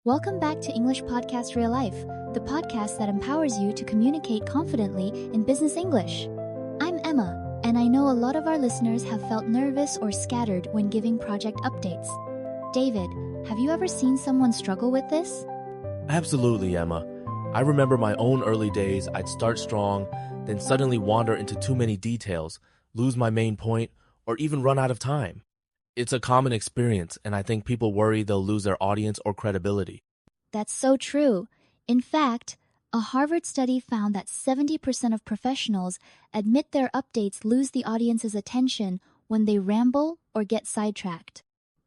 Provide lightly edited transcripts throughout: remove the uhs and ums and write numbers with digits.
Welcome back to English Podcast Real Life, the podcast that empowers you to communicate confidently in business English. I'm Emma, and I know a lot of our listeners have felt nervous or scattered when giving project updates. David, have you ever seen someone struggle with this? Absolutely, Emma. I remember my own early days. I'd start strong, then suddenly wander into too many details, lose my main point, or even run out of time. It's a common experience, and I think people worry they'll lose their audience or credibility. That's so true. In fact, a Harvard study found that 70% of professionals admit their updates lose the audience's attention when they ramble or get sidetracked.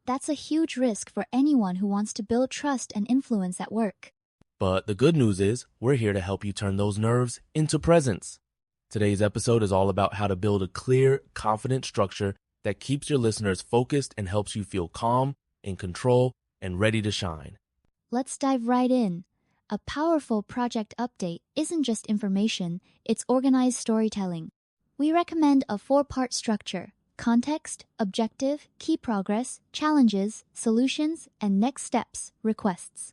That's a huge risk for anyone who wants to build trust and influence at work. But the good news is, we're here to help you turn those nerves into presence. Today's episode is all about how to build a clear, confident structure that keeps your listeners focused and helps you feel calm, in control, and ready to shine. Let's dive right in. A powerful project update isn't just information, it's organized storytelling. We recommend a 4-part structure: context, objective, key progress, challenges, solutions, and next steps, requests.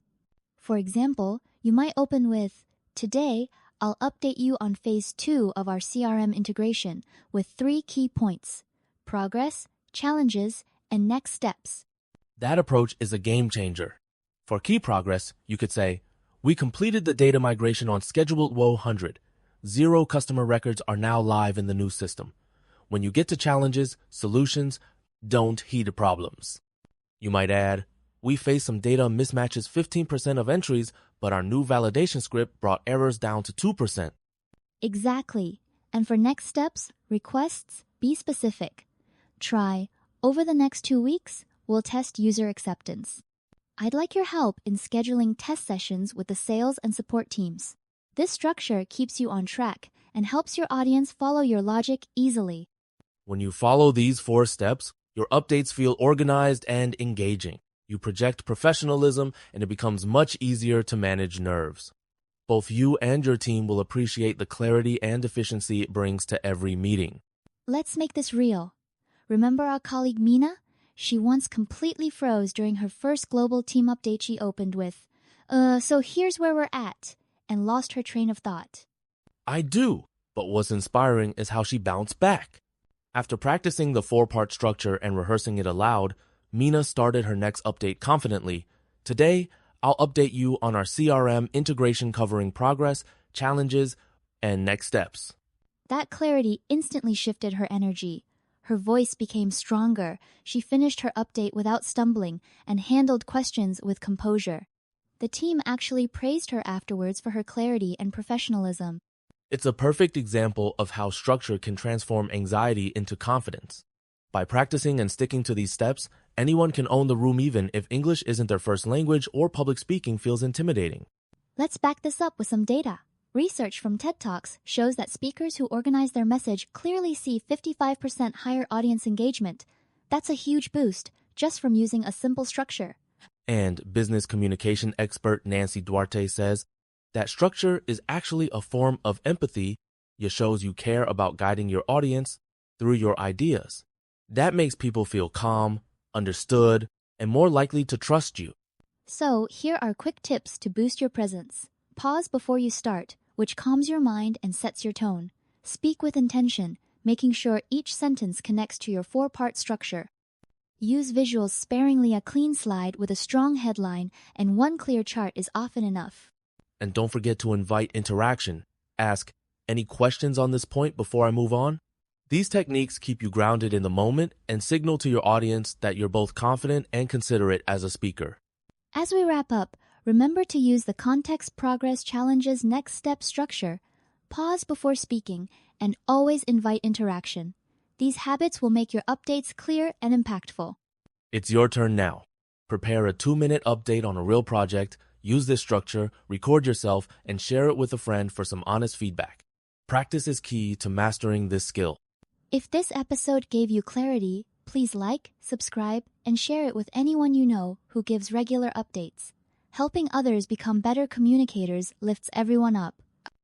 For example, you might open with, "Today, I'll update you on phase 2 of our CRM integration with 3 key points: progress, challenges, and next steps." That approach is a game changer. For key progress, you could say, "We completed the data migration on scheduled 100. 0 customer records are now live in the new system. When you get to challenges, solutions, don't heed problems." You might add, "We faced some data mismatches 15% of entries, but our new validation script brought errors down to 2%. Exactly. And for next steps, requests, be specific. Try, "Over the next 2 weeks, we'll test user acceptance. I'd like your help in scheduling test sessions with the sales and support teams." This structure keeps you on track and helps your audience follow your logic easily. When you follow these 4 steps, your updates feel organized and engaging. You project professionalism, and it becomes much easier to manage nerves. Both you and your team will appreciate the clarity and efficiency it brings to every meeting. Let's make this real. Remember our colleague Mina? She once completely froze during her first global team update she opened with, "So here's where we're at," and lost her train of thought. I do, but what's inspiring is how she bounced back. After practicing the 4-part structure and rehearsing it aloud, Mina started her next update confidently. "Today, I'll update you on our CRM integration covering progress, challenges, and next steps." That clarity instantly shifted her energy. Her voice became stronger. She finished her update without stumbling and handled questions with composure. The team actually praised her afterwards for her clarity and professionalism. It's a perfect example of how structure can transform anxiety into confidence. By practicing and sticking to these steps, anyone can own the room even if English isn't their first language or public speaking feels intimidating. Let's back this up with some data. Research from TED Talks shows that speakers who organize their message clearly see 55% higher audience engagement. That's a huge boost just from using a simple structure. And business communication expert Nancy Duarte says that structure is actually a form of empathy. It shows you care about guiding your audience through your ideas. That makes people feel calm, understood, and more likely to trust you. So here are quick tips to boost your presence. Pause before you start, which calms your mind and sets your tone. Speak with intention, making sure each sentence connects to your 4-part structure. Use visuals sparingly. A clean slide with a strong headline and one clear chart is often enough. And don't forget to invite interaction. Ask, "Any questions on this point before I move on?" These techniques keep you grounded in the moment and signal to your audience that you're both confident and considerate as a speaker. As we wrap up, remember to use the context, progress, challenges, next step structure. Pause before speaking and always invite interaction. These habits will make your updates clear and impactful. It's your turn now. Prepare a 2-minute update on a real project, use this structure, record yourself, and share it with a friend for some honest feedback. Practice is key to mastering this skill. If this episode gave you clarity, please like, subscribe, and share it with anyone you know who gives regular updates. Helping others become better communicators lifts everyone up.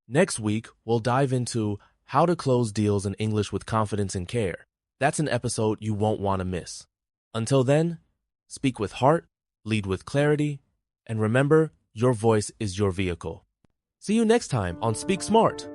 Next week, we'll dive into how to close deals in English with confidence and care. That's an episode you won't want to miss. Until then, speak with heart, lead with clarity, And remember, your voice is your vehicle. See you next time on Speak Smart.